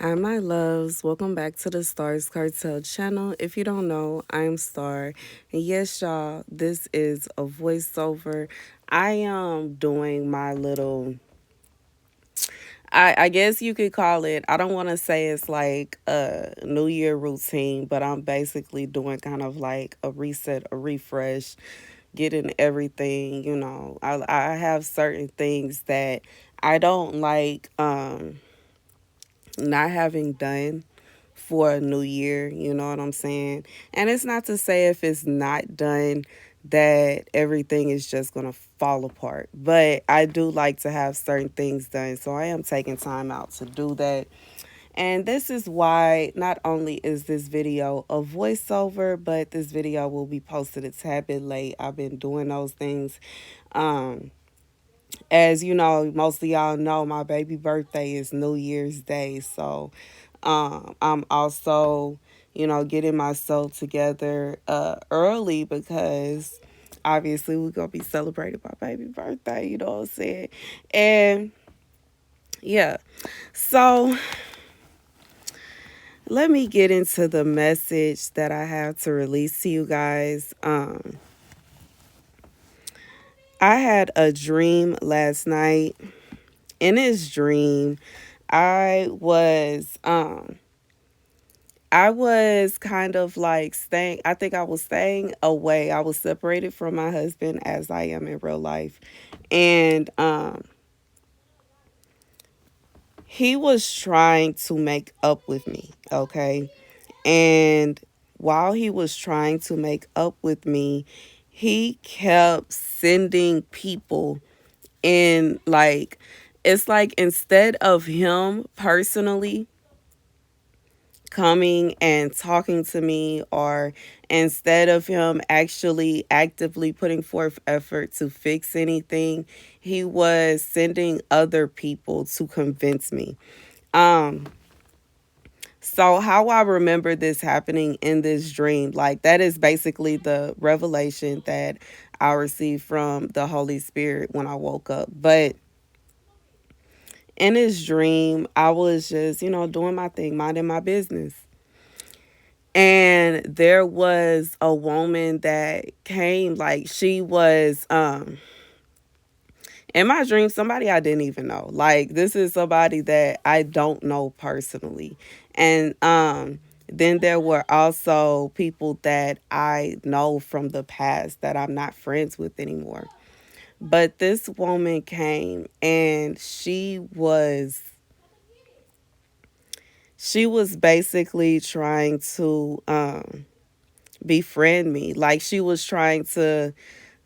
Hi, my loves. Welcome back to the Starscartel channel. If you don't know, I'm Star. And yes, y'all, this is a voiceover. I am doing my little, I guess you could call it, I don't want to say it's like a New Year routine, but I'm basically doing kind of like a reset, a refresh, getting everything, I have certain things that I don't like not having done for a new year, you know what I'm saying? And it's not to say if it's not done that everything is just going to fall apart, but I do like to have certain things done. So I am taking time out to do that. And this is why not only is this video a voiceover, but this video will be posted a tad bit late. I've been doing those things. Um, as you know, most of y'all know my baby birthday is New Year's Day. So I'm also, getting myself together early because obviously we're going to be celebrating my baby birthday, you know what I'm saying? And yeah, so let me get into the message that I have to release to you guys. I had a dream last night. In this dream, I was I was kind of like staying, I think I was staying away. I was separated from my husband as I am in real life. And he was trying to make up with me, okay? And while he was trying to make up with me, he kept sending people in, like, it's like instead of him personally coming and talking to me, or instead of him actually actively putting forth effort to fix anything, he was sending other people to convince me. um so how I remember this happening in this dream, like that is basically the revelation that I received from the Holy Spirit when I woke up. But in this dream, I was just, doing my thing, minding my business. And there was a woman that came, like she was in my dream, somebody I didn't even know. Like this is somebody that I don't know personally. And then there were also people that I know from the past that I'm not friends with anymore. But this woman came and she was basically trying to befriend me. Like she was trying to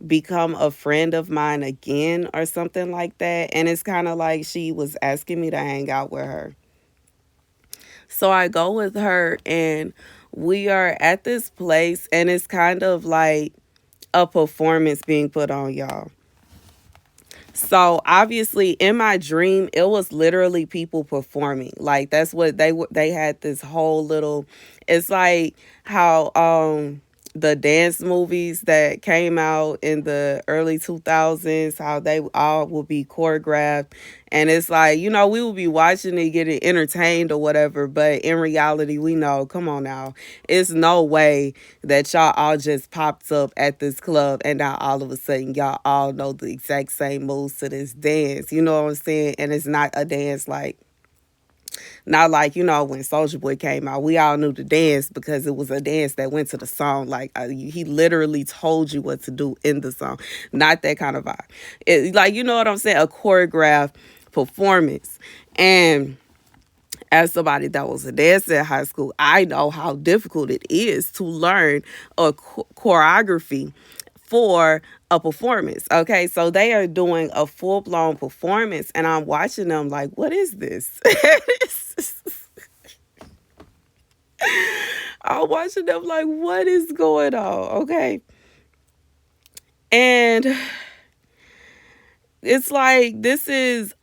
become a friend of mine again or something like that. And it's kind of like she was asking me to hang out with her. So I go with her and we are at this place, and it's kind of like a performance being put on, y'all. So obviously in my dream, it was literally people performing. Like that's what they had this whole little, it's like how the dance movies that came out in the early 2000s, how they all would be choreographed. And it's like, we would be watching it, getting entertained or whatever. But in reality, we know, come on now, it's no way that y'all all just popped up at this club and now all of a sudden y'all all know the exact same moves to this dance. You know what I'm saying? And it's not a dance like, not like, when Soldier Boy came out, we all knew the dance because it was a dance that went to the song. Like, he literally told you what to do in the song. Not that kind of vibe. Like, you know what I'm saying? A choreographed performance. And as somebody that was a dancer in high school, I know how difficult it is to learn a choreography for a performance. Okay, so they are doing a full blown performance, and I'm watching them like, what is this? I'm watching them like, what is going on? Okay. And it's like, this is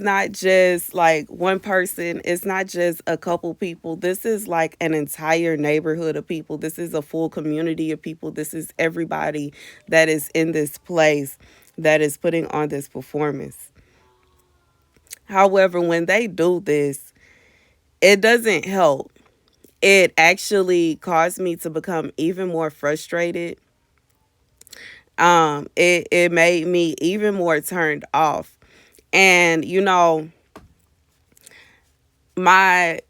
not just like one person. It's not just a couple people. This is like an entire neighborhood of people. This is a full community of people. This is everybody that is in this place that is putting on this performance. However, when they do this, it doesn't help. It actually caused me to become even more frustrated. It made me even more turned off. And my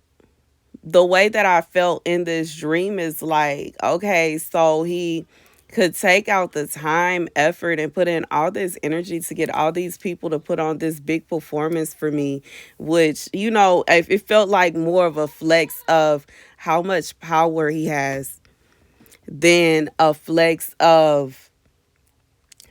the way that I felt in this dream is like, okay, so he could take out the time, effort, and put in all this energy to get all these people to put on this big performance for me, which, it felt like more of a flex of how much power he has than a flex of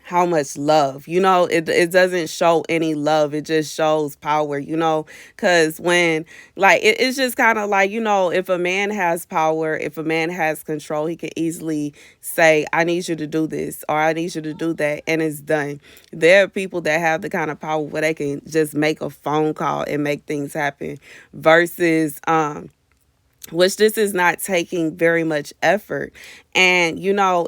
how much love. It doesn't show any love. It just shows power, because when, like, it's just kind of like, if a man has power, if a man has control, he can easily say, I need you to do this, or I need you to do that, and it's done. There are people that have the kind of power where they can just make a phone call and make things happen, versus which this is not taking very much effort. And,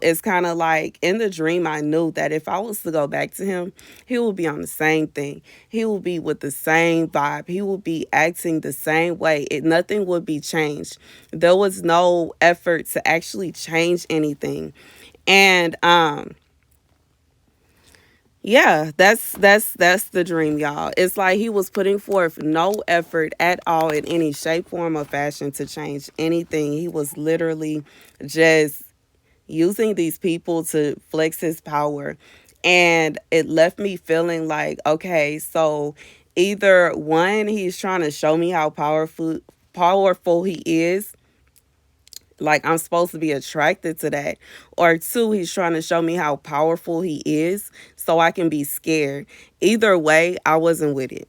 it's kind of like in the dream, I knew that if I was to go back to him, he would be on the same thing. He will be with the same vibe. He will be acting the same way. Nothing would be changed. There was no effort to actually change anything. And, yeah, that's the dream, y'all. It's like he was putting forth no effort at all in any shape, form, or fashion to change anything. He was literally just using these people to flex his power. And it left me feeling like, okay, so either one, he's trying to show me how powerful he is, like I'm supposed to be attracted to that, or two, he's trying to show me how powerful he is so I can be scared. Either way, I wasn't with it.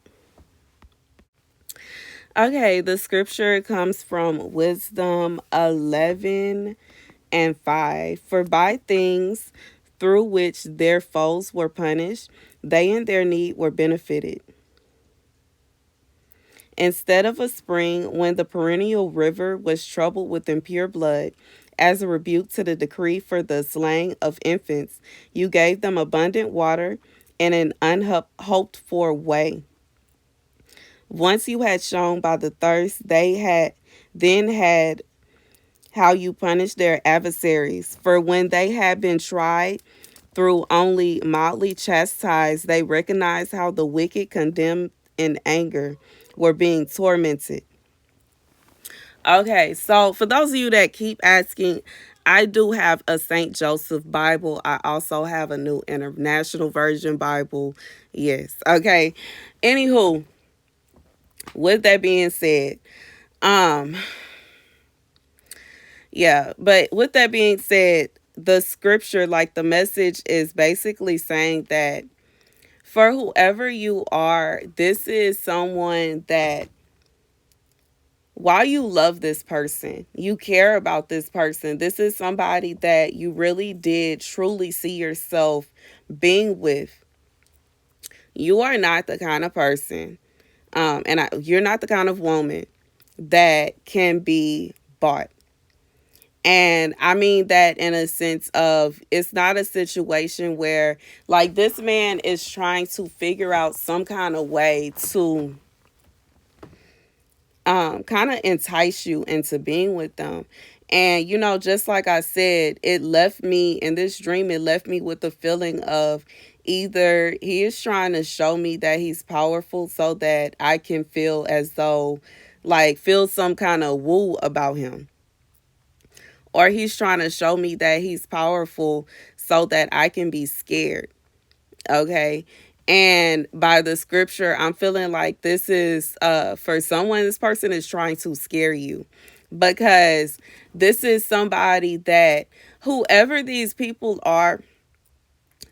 Okay, the scripture comes from Wisdom 11 and 5. For by things through which their foes were punished, they in their need were benefited. Instead of a spring, when the perennial river was troubled with impure blood, as a rebuke to the decree for the slaying of infants, you gave them abundant water in an unhoped for way. Once you had shown by the thirst they had how you punished their adversaries. For when they had been tried through only mildly chastised, they recognized how the wicked, condemned in anger, were being tormented. Okay, so for those of you that keep asking, I do have a St. Joseph Bible. I also have a New International Version Bible. Yes. Okay. Anywho, with that being said, um, yeah, but with that being said, the scripture, like the message is basically saying that for whoever you are, this is someone that while you love this person, you care about this person, this is somebody that you really did truly see yourself being with. You are not the kind of person, you're not the kind of woman that can be bought. And I mean that in a sense of, it's not a situation where, like, this man is trying to figure out some kind of way to kind of entice you into being with them. And, just like I said, it left me in this dream, it left me with the feeling of either he is trying to show me that he's powerful so that I can feel as though, like, feel some kind of woo about him, or he's trying to show me that he's powerful so that I can be scared. Okay. And by the scripture, I'm feeling like this is for someone, this person is trying to scare you, because this is somebody that, whoever these people are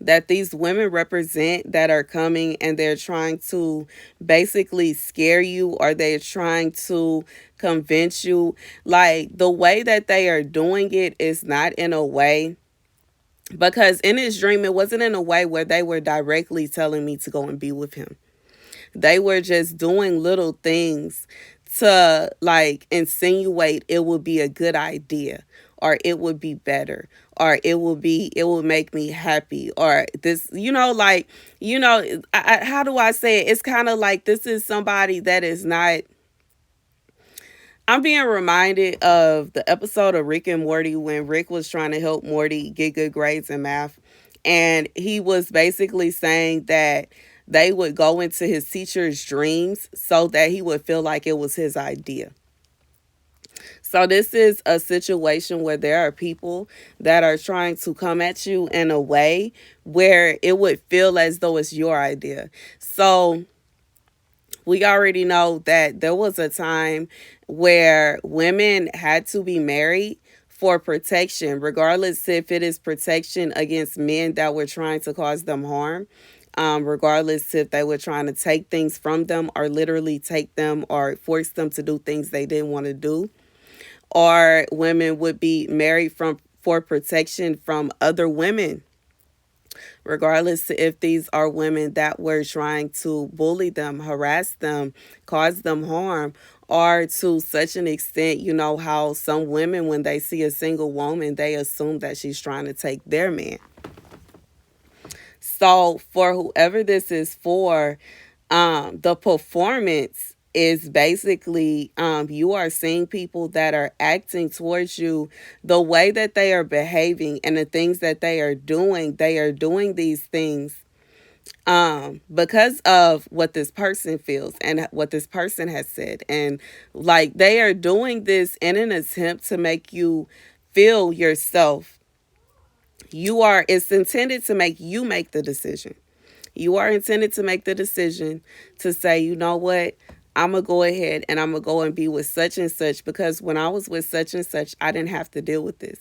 that these women represent, that are coming and they're trying to basically scare you, or they're trying to convince you, like, the way that they are doing it is not in a way, because in his dream, it wasn't in a way where they were directly telling me to go and be with him. They were just doing little things to, like, insinuate it would be a good idea, or it would be better, or it will make me happy, or this, like, how do I say it? It's kind of like this is somebody that is not. I'm being reminded of the episode of Rick and Morty when Rick was trying to help Morty get good grades in math. And he was basically saying that they would go into his teacher's dreams so that he would feel like it was his idea. So this is a situation where there are people that are trying to come at you in a way where it would feel as though it's your idea. So we already know that there was a time where women had to be married for protection, regardless if it is protection against men that were trying to cause them harm, regardless if they were trying to take things from them or literally take them or force them to do things they didn't want to do, or women would be married for protection from other women, regardless if these are women that were trying to bully them, harass them, cause them harm, or to such an extent, how some women, when they see a single woman, they assume that she's trying to take their man. So for whoever this is for, the performance is basically you are seeing people that are acting towards you the way that they are behaving and the things that they are doing these things because of what this person feels and what this person has said, and like they are doing this in an attempt to make you feel yourself. It's intended to make you make the decision. You are intended to make the decision to say, you know what, I'm going to go ahead and I'm going to go and be with such and such, because when I was with such and such, I didn't have to deal with this.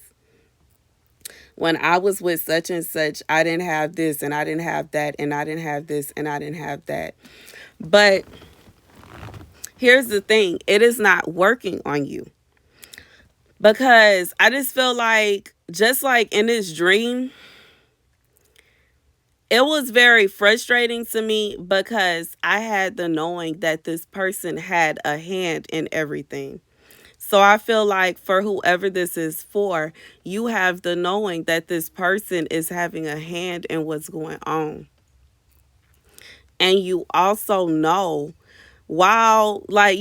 When I was with such and such, I didn't have this and I didn't have that and I didn't have this and I didn't have that. But here's the thing, it is not working on you, because I just feel like, just like in this dream, it was very frustrating to me because I had the knowing that this person had a hand in everything. So I feel like for whoever this is for, you have the knowing that this person is having a hand in what's going on. And you also know, wow, like,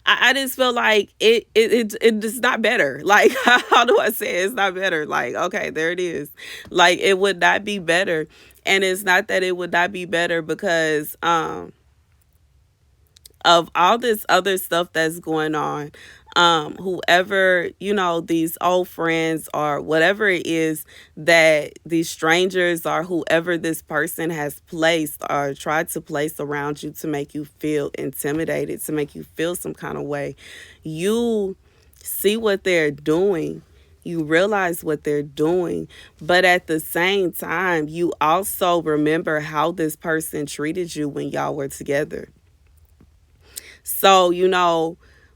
I just feel like it's not better. Like, how do I say it? It's not better. Like, okay, there it is. Like, it would not be better. And it's not that it would not be better because of all this other stuff that's going on. Whoever, these old friends or whatever it is that these strangers or whoever this person has placed or tried to place around you to make you feel intimidated, to make you feel some kind of way, you see what they're doing. You realize what they're doing, but at the same time, you also remember how this person treated you when y'all were together. So,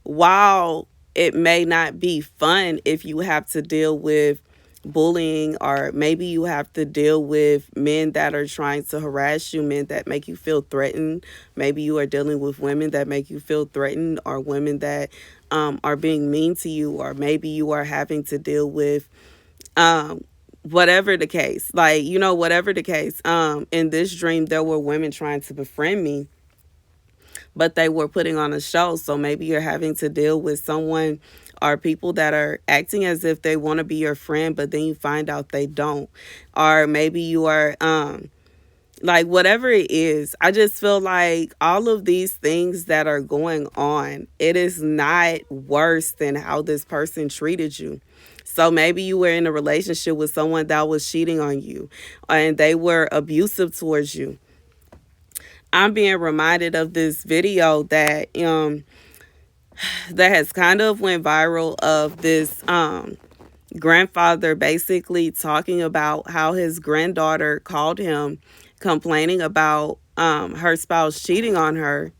while it may not be fun if you have to deal with bullying, or maybe you have to deal with men that are trying to harass you, men that make you feel threatened. Maybe you are dealing with women that make you feel threatened, or women that are being mean to you, or maybe you are having to deal with whatever the case. Like, whatever the case. In this dream, there were women trying to befriend me, but they were putting on a show. So maybe you're having to deal with someone or people that are acting as if they want to be your friend, but then you find out they don't. Or maybe you are, like, whatever it is. I just feel like all of these things that are going on, it is not worse than how this person treated you. So maybe you were in a relationship with someone that was cheating on you and they were abusive towards you. I'm being reminded of this video that that has kind of went viral, of this grandfather basically talking about how his granddaughter called him complaining about her spouse cheating on her.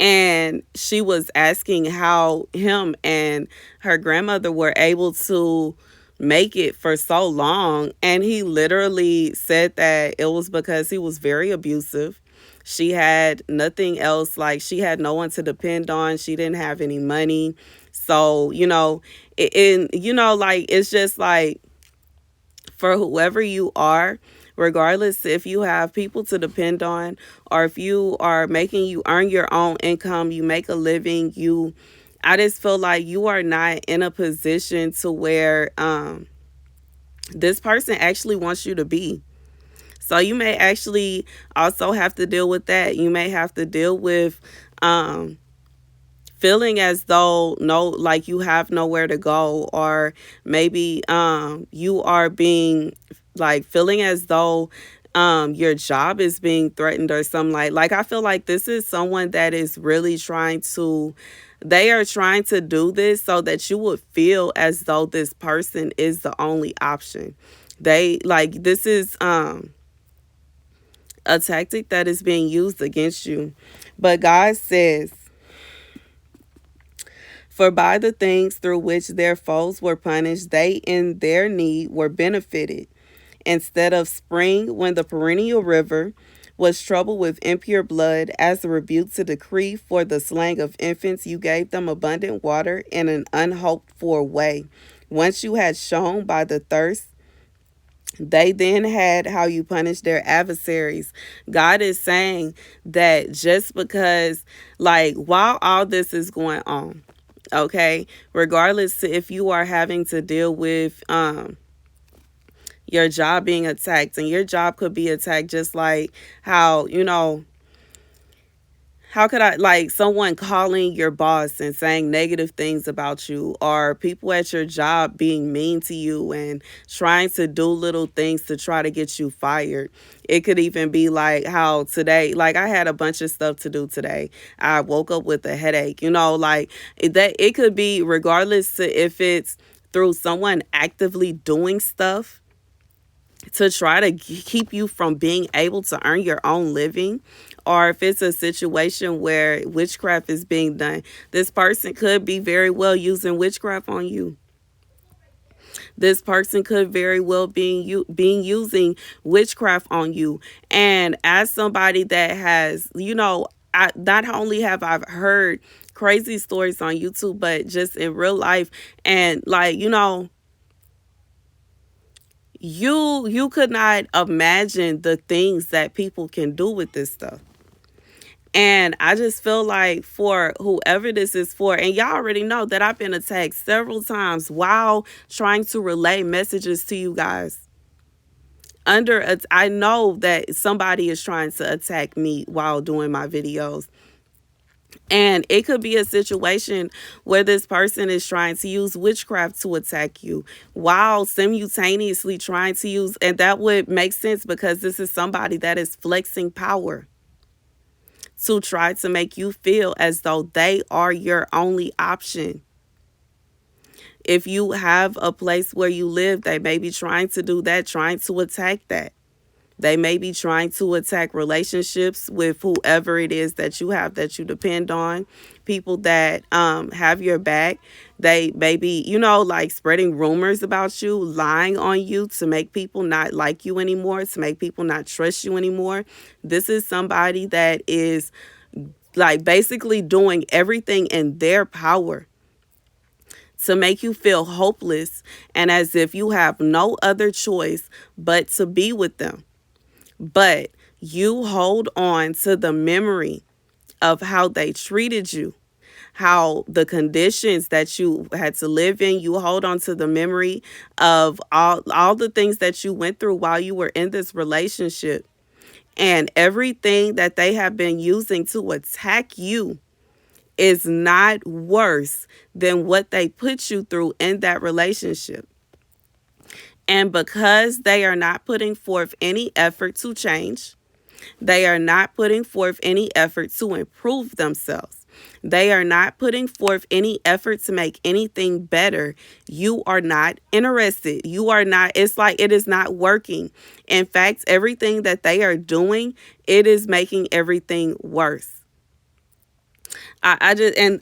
And she was asking how him and her grandmother were able to make it for so long. And he literally said that it was because he was very abusive. She had nothing else. Like, she had no one to depend on. She didn't have any money. So, and like, it's just like, for whoever you are, regardless if you have people to depend on, or if you are making, you earn your own income, you make a living, I just feel like you are not in a position to where this person actually wants you to be. So you may actually also have to deal with that. You may have to deal with um feeling as though, no, like, you have nowhere to go, or maybe you are being, like, feeling as though your job is being threatened or something. Like, I feel like this is someone that is really trying to, they are trying to do this so that you would feel as though this person is the only option. They, like, this is a tactic that is being used against you. But God says, for by the things through which their foes were punished, they in their need were benefited. Instead of spring, when the perennial river was troubled with impure blood, as a rebuke to decree for the slaying of infants, you gave them abundant water in an unhoped for way. Once you had shown by the thirst, they then had how you punish their adversaries. God is saying that just because, like, while all this is going on, okay, regardless if you are having to deal with your job being attacked, and your job could be attacked, just like how, how could I, like, someone calling your boss and saying negative things about you, or people at your job being mean to you and trying to do little things to try to get you fired. It could even be like how today, like, I had a bunch of stuff to do today. I woke up with a headache, like, that it could be regardless to if it's through someone actively doing stuff to try to keep you from being able to earn your own living, or if it's a situation where witchcraft is being done. This person could be very well using witchcraft on you. This person could very well being using witchcraft on you. And as somebody that has, I not only have I heard crazy stories on YouTube, but just in real life, and, like, you could not imagine the things that people can do with this stuff. And I just feel like, for whoever this is for, and y'all already know that I've been attacked several times while trying to relay messages to you guys. I know that somebody is trying to attack me while doing my videos. And it could be a situation where this person is trying to use witchcraft to attack you while simultaneously trying to use, and that would make sense because this is somebody that is flexing power to try to make you feel as though they are your only option. If you have a place where you live, they may be trying to do that, trying to attack that. They may be trying to attack relationships with whoever it is that you have, that you depend on, people that have your back. They may be, like, spreading rumors about you, lying on you to make people not like you anymore, to make people not trust you anymore. This is somebody that is, like, basically doing everything in their power to make you feel hopeless and as if you have no other choice but to be with them. But you hold on to the memory of how they treated you, how the conditions that you had to live in. You hold on to the memory of all the things that you went through while you were in this relationship, and everything that they have been using to attack you is not worse than what they put you through in that relationship. And because they are not putting forth any effort to change, they are not putting forth any effort to improve themselves, they are not putting forth any effort to make anything better, you are not interested. You are not, it's like it is not working. In fact, everything that they are doing, it is making everything worse. I just, and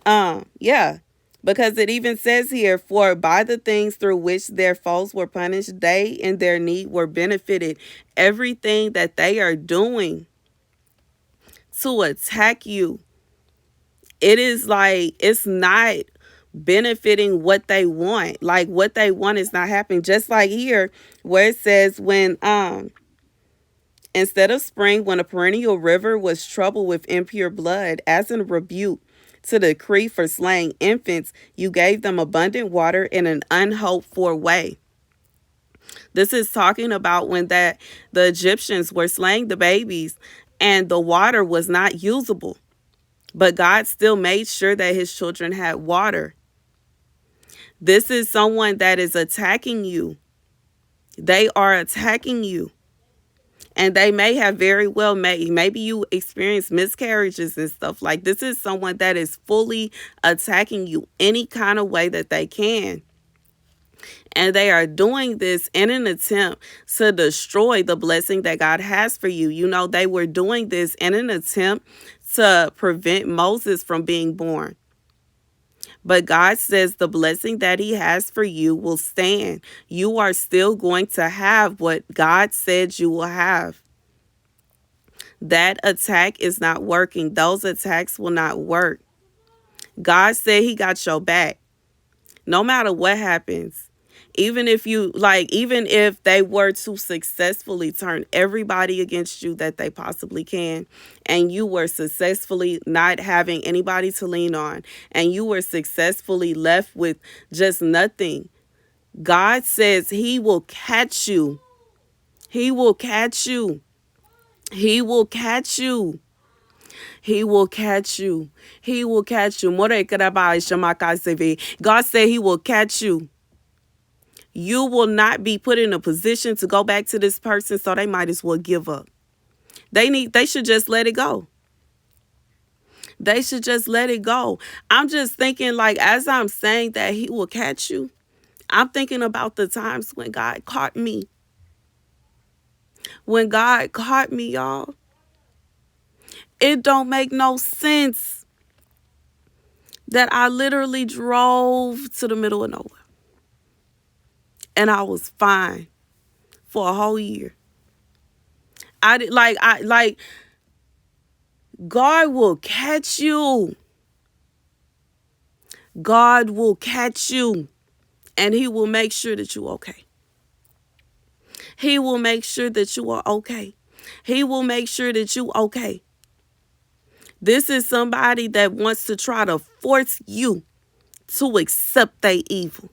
yeah, because it even says here, for by the things through which their foes were punished, they in their need were benefited. Everything that they are doing to attack you, it is like, it's not benefiting what they want. Like what they want is not happening. Just like here where it says when instead of spring, when a perennial river was troubled with impure blood, as in rebuke to the decree for slaying infants, you gave them abundant water in an unhoped for way. This is talking about when that the Egyptians were slaying the babies and the water was not usable. But God still made sure that his children had water. This is someone that is attacking you. They are attacking you. And they may have very well maybe you experience miscarriages and stuff. Like this is someone that is fully attacking you any kind of way that they can. And they are doing this in an attempt to destroy the blessing that God has for you. You know, they were doing this in an attempt to prevent Moses from being born. But God says the blessing that he has for you will stand. You are still going to have what God said you will have. That attack is not working. Those attacks will not work. God said he got your back. No matter what happens. Even if they were to successfully turn everybody against you that they possibly can, and you were successfully not having anybody to lean on, and you were successfully left with just nothing, God says he will catch you. He will catch you. He will catch you. He will catch you. He will catch you. God said he will catch you. You will not be put in a position to go back to this person, so they might as well give up. They should just let it go. They should just let it go. I'm just thinking, like, as I'm saying that he will catch you, I'm thinking about the times when God caught me. When God caught me, y'all, it don't make no sense that I literally drove to the middle of nowhere. And I was fine for a whole year. God will catch you. God will catch you. And he will make sure that you're okay. He will make sure that you are okay. He will make sure that you're okay. This is somebody that wants to try to force you to accept their evil.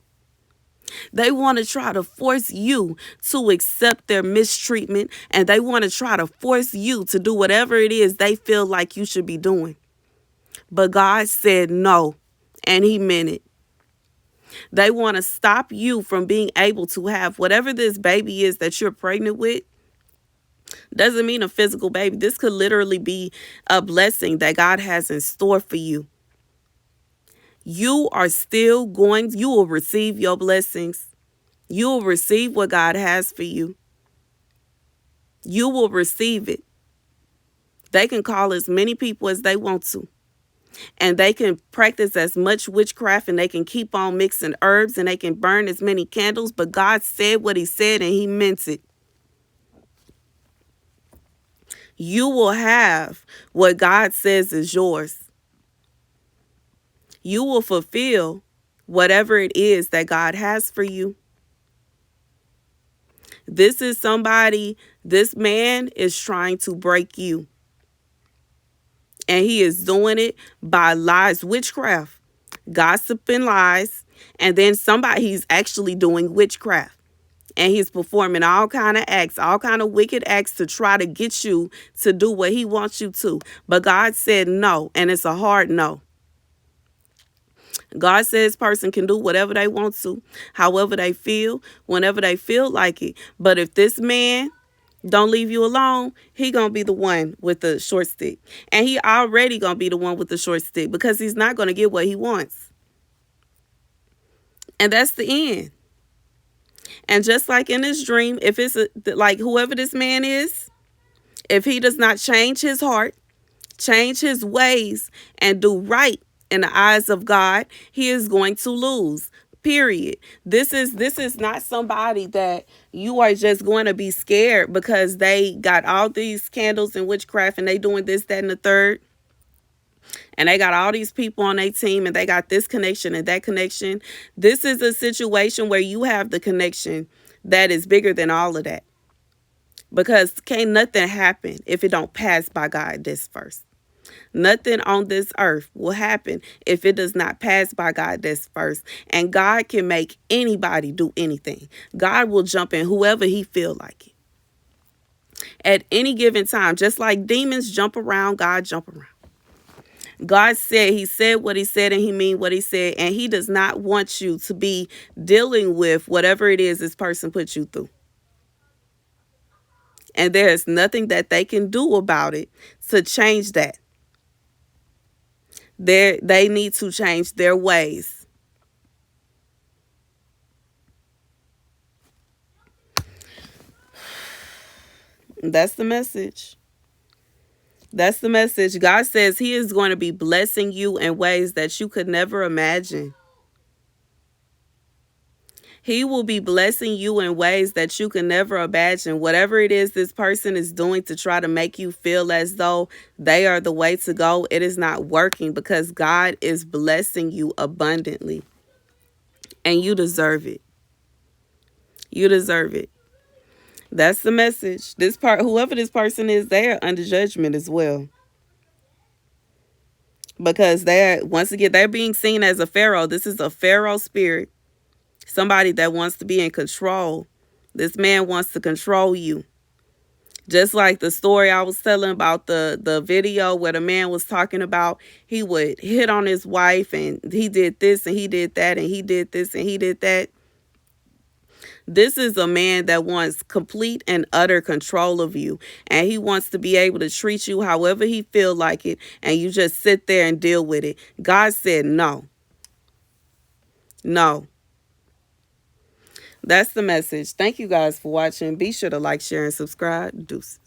They want to try to force you to accept their mistreatment, and they want to try to force you to do whatever it is they feel like you should be doing. But God said no, and he meant it. They want to stop you from being able to have whatever this baby is that you're pregnant with. Doesn't mean a physical baby. This could literally be a blessing that God has in store for you. You will receive your blessings. You will receive what God has for you. You will receive it. They can call as many people as they want to. And they can practice as much witchcraft, and they can keep on mixing herbs, and they can burn as many candles. But God said what he said, and he meant it. You will have what God says is yours. You will fulfill whatever it is that God has for you. This man is trying to break you. And he is doing it by lies, witchcraft, gossip and lies. And then he's actually doing witchcraft. And he's performing all kind of acts, all kind of wicked acts to try to get you to do what he wants you to. But God said no, and it's a hard no. God says person can do whatever they want to, however they feel, whenever they feel like it. But if this man don't leave you alone, he gonna be the one with the short stick. And he already gonna be the one with the short stick, because he's not gonna get what he wants. And that's the end. And just like in this dream, if it's like whoever this man is, if he does not change his heart, change his ways, and do right in the eyes of God, he is going to lose. Period. This is not somebody that you are just going to be scared because they got all these candles and witchcraft and they doing this, that, and the third. And they got all these people on their team and they got this connection and that connection. This is a situation where you have the connection that is bigger than all of that. Because can't nothing happen if it don't pass by God this first. Nothing on this earth will happen if it does not pass by God this first. And God can make anybody do anything. God will jump in whoever he feel like it. At any given time, just like demons jump around, God jump around. God said, he said what he said and he mean what he said. And he does not want you to be dealing with whatever it is this person put you through. And there's nothing that they can do about it to change that. They need to change their ways. That's the message. That's the message. God says he is going to be blessing you in ways that you could never imagine. He will be blessing you in ways that you can never imagine. Whatever it is this person is doing to try to make you feel as though they are the way to go, it is not working because God is blessing you abundantly. And you deserve it. You deserve it. That's the message. Whoever this person is, they are under judgment as well. Because they're being seen as a pharaoh. This is a pharaoh spirit. Somebody that wants to be in control. This man wants to control you. Just like the story I was telling about the video where the man was talking about he would hit on his wife and he did this and he did that and he did this and he did that. This is a man that wants complete and utter control of you. And he wants to be able to treat you however he feel like it. And you just sit there and deal with it. God said no. No. That's the message. Thank you guys for watching. Be sure to like, share, and subscribe. Deuces.